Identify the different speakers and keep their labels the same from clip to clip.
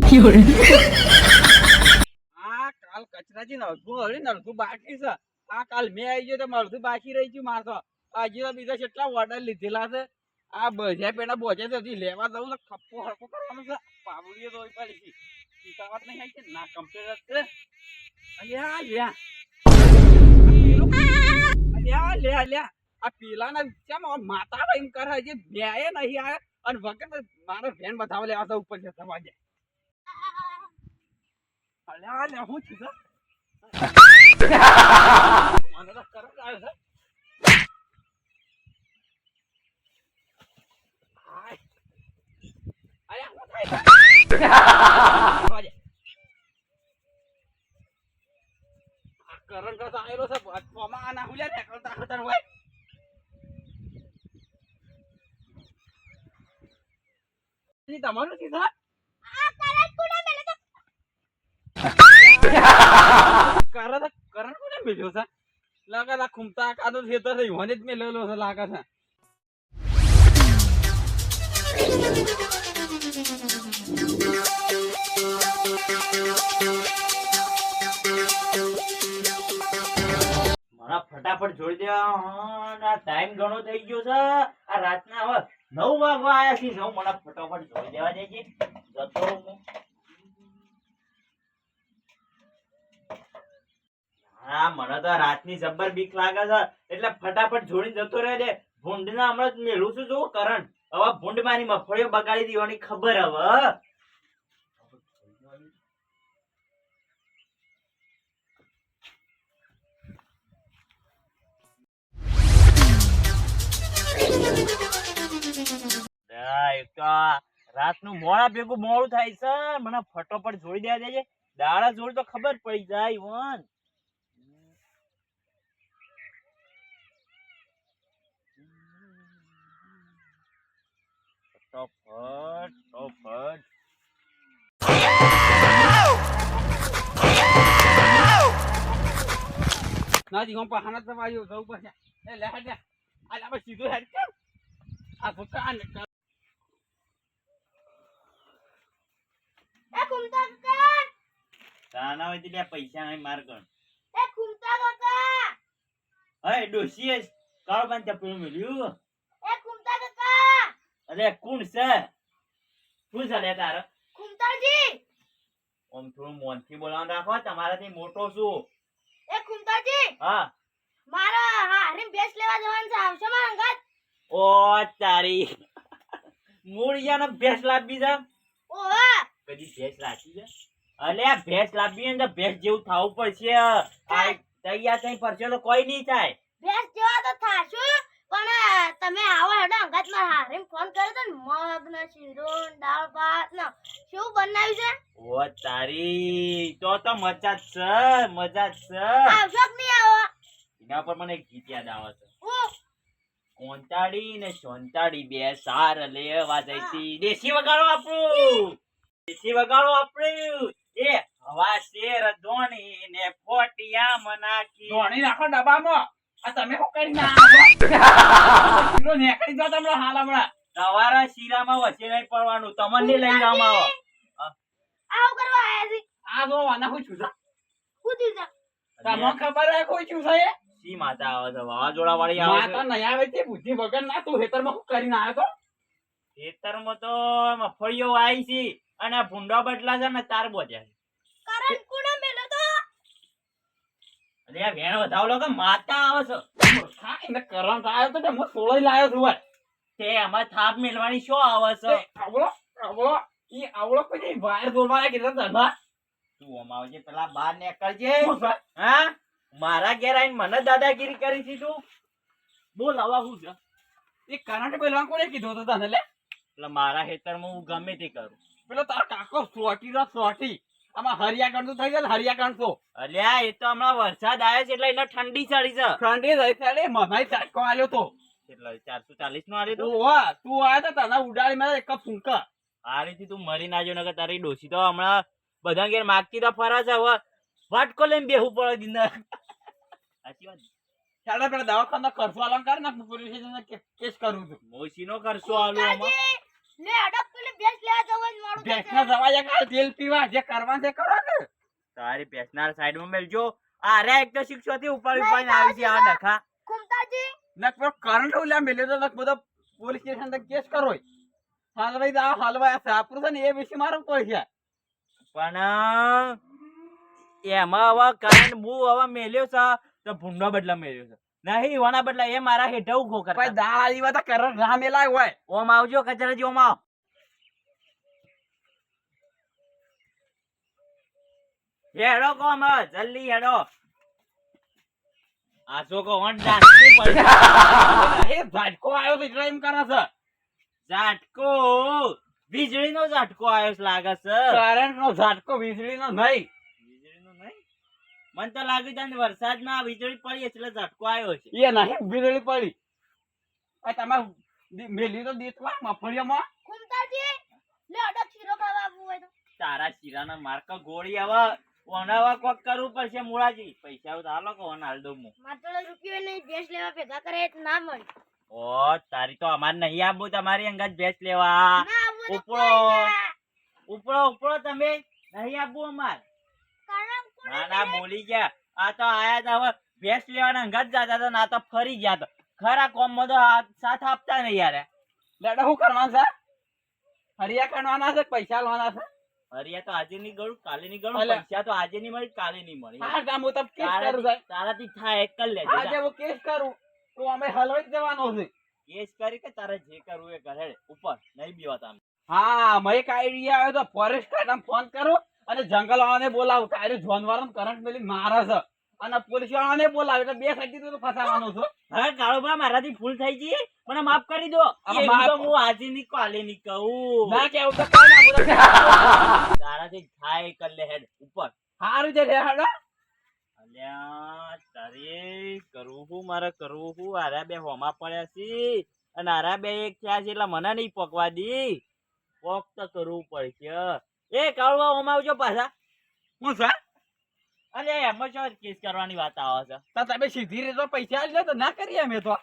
Speaker 1: આ કાલ કચરાજી નળતું હળી નળતું બાકી છે. આ કાલ મેં આવી ગયો તો મળતું બાકી રહી ગયું મારતો. હજી તો બીજા કેટલા ઓર્ડર લીધેલા છે. આ બધા પેલા બોજે તો હજી લેવા દઉં ને ખપ્પો હડકો કરવાનો છે. પાવડીઓ તો પડી છે. ચિંતાવત નહીં આવી છે ના કમ્પ્યુટર છે. અલ્યા લ્યા અલ્યા લ્યા લ્યા આ પેલાના વિચારમાં માતા એમ કરે છે ન્યાય નહીં આવે અને વગર મારે વેન બતાવવા લેવા તો ઉપર છે સમાજે. અલ્યા લ્યા હું છું મને તો કરંટ આવે છે. હાય અલ્યા હું થાય સમાજે આ કરંટ તો આવેલો છે કોમાં ના હુલ્યા ને કરતા કરતા હોય. તમારું કીધું કરંટ કોને મેલ્યો છે લાગે છે ખૂમતા કાદો ખેતર છે મને જ મેલેલો છે લાગે છે.
Speaker 2: મારા ફટાફટ જોડી દેવા ટાઈમ ઘણો થઈ ગયો છે. આ રાતના હવે 9 વાગવા આયા છે. 9 મને ફટાફટ જોડી દેવા દેજે જતો હું. હા મને તો રાતની જબ્બર બીક લાગે છે એટલે ફટાફટ જોડી જતો રહે દે. ભૂંડના હમણાં જ મેલું છું જો કરંટ. હવે ભૂંડ મારી મફળીઓ બગાડી દેવાની ખબર હવે. રાતનું મોડા ભેગું મોડું થાય છે. મને ફટોફટ જોડી દેવા દેજે. દાડા જોડ તો ખબર પડી જાય વન. ફટોફટ ફટોફટ
Speaker 1: નાજી હું પહાના તો આવ્યો જવું પડશે. એ લે હેડ આ આપણે સીધું હેડ કેમ આ ભૂકા ને
Speaker 3: એ કુમતા કાકા
Speaker 2: તાના હોય એટલે પૈસા નહીં માર કર.
Speaker 3: એ કુમતા કાકા
Speaker 2: હે ડોશી કાળ બાંધ ચપ્પલ મળ્યું.
Speaker 3: એ કુમતા કાકા
Speaker 2: અરે કોણ છે? શું છે લે તારે?
Speaker 3: કુમતાજી
Speaker 2: ઓમ થોડું મોનથી બોલાવાનું રાખો. તમારાથી મોટો છું.
Speaker 3: એ કુમતાજી
Speaker 2: હા
Speaker 3: મારા હારીમ ભેંસ લેવા જવાનું છે આવશો મારા અંગાત?
Speaker 2: ઓ તારી મૂળિયાને ભેંસ લાવી છે.
Speaker 3: ઓવા
Speaker 2: કદી ભેંસ રાખી છે? અલે આ ભેંસ લાવી ને તો ભેંસ જેવું થાવું પડશે. આ તૈયાર થઈ પડશે તો કોઈ નહીં થાય.
Speaker 3: ભેંસ જેવા તો થાશું પણ તમે આવો હેડો અંગાત મારા હારીમ ફોન કર્યો તો ને મગ ને શીરો ને દાળ ભાત ને શું બનાવ્યું છે?
Speaker 2: ઓ તારી તો મજા જ છે મજા જ છે.
Speaker 3: આવશો કે નહીં આવો?
Speaker 2: એના પર મને એક ગીત યાદ આવે છે.
Speaker 3: હું
Speaker 2: કોંતાડી ને સોંતાડી બે સાર લેવા જઈતી. દેશી વગાડો આપણું. દેશી વગાડો આપણું. એ હવા શેર ધોણી ને ફોટિયા મનાકી.
Speaker 1: ધોણી રાખો ડબ્બામાં. આ તમે હોકડી ના આવો શીરો નેકડી દો તમને હાલ હમણાં.
Speaker 2: તમારા શીરામાં વચ્ચે નહીં પડવાનું. તમને લઈ જવામાં આવો.
Speaker 3: આવું કરવા આયા છે?
Speaker 1: આ જો વાના હું છું
Speaker 3: શું થયું છે?
Speaker 1: તમને ખબર હે કોઈ છું છે એ
Speaker 2: સી માતા આવે છે વાવાઝોડા વાળી આવે
Speaker 1: માતા
Speaker 2: છે.
Speaker 1: નહીં આવે તે બુદ્ધિ વગર ના તું હેતરમાં શું કરીને આવ્યો તો?
Speaker 2: ખેતરમાં તો મફળીઓ આવી છે અને ભૂંડો બદલા છે ને તાર બોજ્યા છે.
Speaker 3: કરંટ કોણે મેલો તો?
Speaker 2: અરે આ વેણ વધાવલો કે માતા આવે છે.
Speaker 1: હા એને કરંટ આવ્યો તો તે હું સોળઈ લાયો છું ભાઈ.
Speaker 2: તે આમાં થાપ મેલવાની શું આવે છે?
Speaker 1: આવડો આવડો ઈ આવડો કોઈ વાયર દોરવાના કીધા ધંધા
Speaker 2: તું અમાવજે પેલા બહાર નીકળજે. હા મારા ઘેર આવીને મને દાદાગીરી કરી છે તું. બોલ આવા શું છે?
Speaker 1: એ કરંટ પેલા કોને કીધું હતું તને લે?
Speaker 2: એટલે મારા ખેતરમાં હું ગમે તે કરું.
Speaker 1: પેલો તારો કાકો સોટી નો સોટી આમાં હરિયા ગણતું થઈ જાય હરિયા ગણતો
Speaker 2: અલ્યા એ તો હમણાં વરસાદ આવ્યો છે એટલે એને ઠંડી ચડી છે.
Speaker 1: ઠંડી થઈ ત્યારે મનાઈ ચાટકો આલ્યો તો.
Speaker 2: એટલે 440 નો આલ્યો તો.
Speaker 1: ઓવા તું આયો તો તને ઉડાડી મારે એક કપ ફૂંકા.
Speaker 2: આ રીતે તું મરી ના જો નકર તારી ડોસી તો હમણાં બધા ઘેર માગતી તો ફરા છે. હવે વાટકો લઈને બેહવું પડે દિન. સાચી વાત.
Speaker 1: ચાલો પેલા દવાખાના ખર્ચો અલંકાર ના પોલીસ સ્ટેશન કેસ કરું છું.
Speaker 2: મોસીનો ખર્ચો આલો આમાં.
Speaker 3: લે અડક પેલી ભેંસ લેવા જવાનું મોડું
Speaker 1: ભેંસના જવાય કાલ તેલ પીવા જે કરવાનું તે કરો ને.
Speaker 2: તારી પેસનાર સાઈડમાં મેલજો. આ રે એક તો શિક્ષોથી ઉપાડી ઉપાડીને આવી છે આ ડખા.
Speaker 3: કુમતાજી
Speaker 1: નક પેલો કરંટ ઉલ્યા મેલ્યો તો નક બધો પોલીસ સ્ટેશન તક કેસ કરો. હાલવાઈ દા હાલવાઈ સાપરું છે ને એ વિશે મારું પડશે.
Speaker 2: પણ એમાં હવે કારણ હું હવે મેલ્યો છે તો ભૂંડો બદલા મેલ્યો છે નહીં વના બદલા એ મારા હેઠે ઉભો
Speaker 1: ભાઈ
Speaker 2: કરતા.
Speaker 1: દા આલીવા તો કરંટ ના મેલાય હોય.
Speaker 2: ઓમ આવજો કચરાજી ઓમ આવ. હેડો કોમ જલ્દી હેડો. આ છોકરો વન ડાન્સની પડી.
Speaker 1: એ ઝાટકો આવ્યો તો એટલે એમ કરે છે.
Speaker 2: ઝાટકો વીજળીનો ઝાટકો આવ્યો છે લાગે છે.
Speaker 1: કરંટ નો ઝાટકો વીજળીનો નહીં.
Speaker 2: વીજળીનો નહીં? મને તો લાગે છે વરસાદમાં વીજળી પડી એટલે ઝાટકો આવ્યો છે.
Speaker 1: એ નહીં વીજળી પડી. આ તમે મેલી તો દેતવા મફળિયામાં.
Speaker 3: કુમતાજી લે અડક શીરો ખાવા આવવું હોય તો
Speaker 2: તારા શીરાના માર્કા ગોળી આવા ઓનાવા કોક કરવું પડશે મુળાજી. પૈસા તો હાલો કોણ હાલ દઉં હું.
Speaker 3: માત્ર રૂપિયો નહીં ભેંસ લેવા ભેગા કરે એટલે ના મળે
Speaker 2: ઓ તારી તો અમાર નહીં આવું તમારી અંગત ભેંસ લેવા.
Speaker 3: ના આવું તો
Speaker 2: ઉપડો.
Speaker 3: કોઈ ના.
Speaker 2: ઉપડો ઉપડો તમે નહીં આવું અમાર.
Speaker 3: કારણ કોને
Speaker 2: ના ના બોલી ગયા. આ તો આયા તા હવે ભેંસ લેવાના અંગત જતા હતા ના તો ફરી ગયા તો ખરા કોમમાં તો સાથ આપતા નહીં યાર.
Speaker 1: લેડા શું કરવાનું છે? હરિયા કરવાના છે કે પૈસા લેવાના છે?
Speaker 2: હરિયા તો આજે નહીં ગળું કાલે નહીં ગળું.
Speaker 1: અલા.
Speaker 2: પૈસા તો આજે નહીં મળી કાલે નહીં મળી.
Speaker 1: હા કામ હું તો કેસ કરું
Speaker 2: તારાથી
Speaker 1: સાહેબ.
Speaker 2: તારાથી થાય એક કરી લેજે.
Speaker 1: આજે હું કેસ કરું તો અમે હલવાઈ જ જવાનો છે.
Speaker 2: કેસ કરી કે તારે જે કરવું એ કરે ઉપર નહીં બીવા તમે.
Speaker 1: હા મેં એક આઈડિયા આવ્યો તો ફોરેસ્ટ ગાર્ડને ફોન કરું અને જંગલ વાળાને બોલાવું કે આરે જાનવરોને કરંટ મેલી મારે છે અને પોલીસ વાળાને બોલાવે એટલે બે સાઈડથી તો ફસાવાનો છું.
Speaker 2: હા કાળુબા મારાથી ભૂલ થઈ ગઈ મને માફ કરી દો.
Speaker 1: હવે
Speaker 2: એવું
Speaker 1: માફ-
Speaker 2: તો હું આજે નહીં કાલે નહીં કહું.
Speaker 1: ના કેવું તો કઈ ના બોલો.
Speaker 2: તારાથી થાય કર લે હેડ ઉપર.
Speaker 1: સારું છે રે હાડો.
Speaker 2: અલ્યા તારે કરવું હું મારે કરવું હું. આરા બે હોમાં પડ્યા છે અને આરા બે એક થયા છે એટલે મને નહીં પકવા દી. પોક તો કરવું પડશે. એ કાળુબા હોમાં આવજો પાછા.
Speaker 1: હું છે
Speaker 2: અરે એમાં શું કેસ કરવાની વાત આવે છે.
Speaker 1: તો તમે સીધી રીતે પૈસા આલજો તો ના કરીએ અમે તો.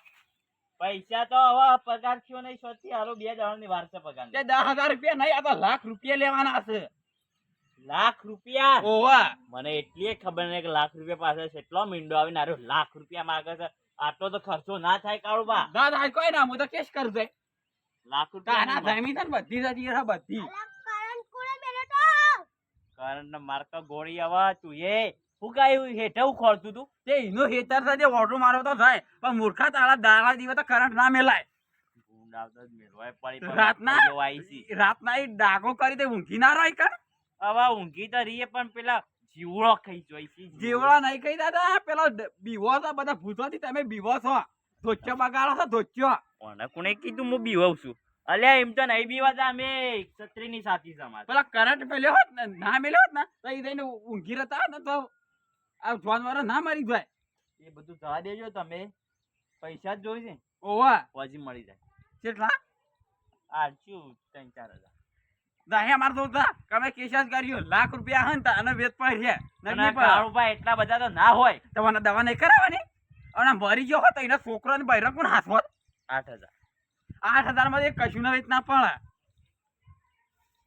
Speaker 2: પૈસા તો હવે પગાર થયો નહીં સોથી હાલો 2 દાડાની વાર છે પગાર.
Speaker 1: તે 10,000 રૂપિયા નહીં આ તો લાખ રૂપિયા લેવાના છે.
Speaker 2: લાખ રૂપિયા?
Speaker 1: ઓવા
Speaker 2: મને એટલી ખબર નહીં કે લાખ રૂપિયા પાસે કેટલો મીંડો આવીને આરો લાખ રૂપિયા માંગે છે. આટલો તો ખર્ચો ના થાય કાળુબા.
Speaker 1: દાદા કોઈ ના હું તો કેસ કરું છે.
Speaker 2: લાખ રૂપિયા
Speaker 1: કાના
Speaker 2: નહીં મળે.
Speaker 1: ધમી છે ને બધી જતી છે બધી.
Speaker 3: અલા કારણ કોને મેલે તો
Speaker 2: કારણ માર્કા ગોળી આવા તું એ હું કાયું હેઠે ખોરતું તું.
Speaker 1: તે એનો હેતર છે જે ઓટો મારો તો થાય પણ મૂર્ખા તાળા દાડા દીવે તો કરંટ ના મેલાય.
Speaker 2: ભૂંડ આવતો જ મેલવાય પડી પડી.
Speaker 1: રાતના
Speaker 2: જો આઈ છી.
Speaker 1: રાતના ઈ ડાઘો કરી દે ઊંઘી ના રહી કર.
Speaker 2: હવે ઊંઘી તો રહીએ પણ પેલા જીવડો ખાઈ જોઈ છે.
Speaker 1: જીવડા નહીં કહી દાદા પેલો બીવો તો બધા ભૂતોથી તમે બીવો છો. ધોચ્યો બગાડો છો ધોચ્યો.
Speaker 2: કોને કોને કીધું હું બીવાઉં છું? અલ્યા એમ તો નહીં બીવાતા અમે ક્ષત્રિયની સાથી સમાજ.
Speaker 1: પેલા કરંટ મેલ્યો હોત ને ના મેલ્યો હોત ને તો ઈ થઈને ઊંઘી રહેતા હોત ને તો આ જાનવરો ના મરી જાય.
Speaker 2: એ બધું જવા દેજો તમે. પૈસા જ જોઈ છે
Speaker 1: ઓવા
Speaker 2: પછી મળી જાય.
Speaker 1: કેટલા
Speaker 2: આ શું 3-4 હજાર.
Speaker 1: દાહે માર તો તમે કેસ જ કર્યો લાખ રૂપિયા હન તા અને વેચ પર છે
Speaker 2: અને કાળુભાઈ એટલા બધા તો ના હોય.
Speaker 1: તમને દવા નહીં કરાવવાની અને મરી ગયો હોત તો એના છોકરો ને બૈરા કોણ હાથ હોત.
Speaker 2: 8,000.
Speaker 1: 8,000 માં એક કશું ના વેચના પડે.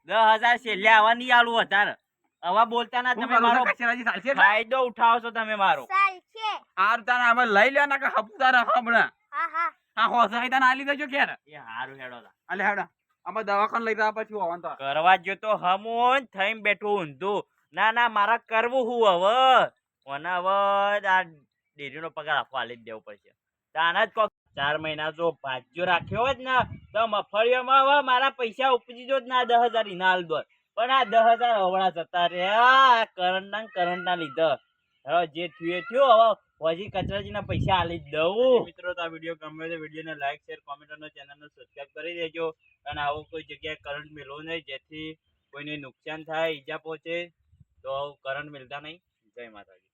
Speaker 2: 10,000 છેલ્લે આવા નહીં આલું વધારે. આવા બોલતા ના
Speaker 1: શું
Speaker 2: તમે
Speaker 1: કરું
Speaker 2: મારો
Speaker 1: છું? કચરાજી ચાલશે એટલે?
Speaker 2: ફાયદો ઉઠાવો છો તમે મારો.
Speaker 3: સાલ છે
Speaker 1: આ તારા અમે લઈ લે ના કે હપુતારા હમણાં
Speaker 3: હા હા
Speaker 1: હા હોસાઈ તને આલી દેજો ક્યારે
Speaker 2: એ હારું હેડો તા.
Speaker 1: અલે હેડા અમે દવાખાને લઈ જવા પછી હોવાનું તો
Speaker 2: કરવા જો તો હમું થઈને બેઠું ઊંધું. ના ના મારા કરવું હું હવે. મને હવે આ ડેરીનો પગાર આપવા આલી જ દેવો પડશે. તાના જ કોક 4 મહિના જો ભાજ્યો રાખ્યો હોત ને તો મફળીઓમાં હવે મારા પૈસા ઉપજી જો જ ના 10,000 ઇના આલ દો. પણ આ 10,000 હવડા જતા રહ્યા કરંટના લીધે. હવે જે થયું એ થયું. હવે હજી કચરાજીના પૈસા આલી જ દઉં. મિત્રો તો આ વિડીયો ગમ્યો તો વિડીયોને લાઈક શેર કોમેન્ટ અને ચેનલને સબસ્ક્રાઇબ કરી દેજો. અને આવું કોઈ જગ્યાએ કરંટ મેળવો નહીં જેથી કોઈને નુકસાન થાય ઈજા પહોંચે તો કરંટ મિલતા નહીં. જય માતાજી.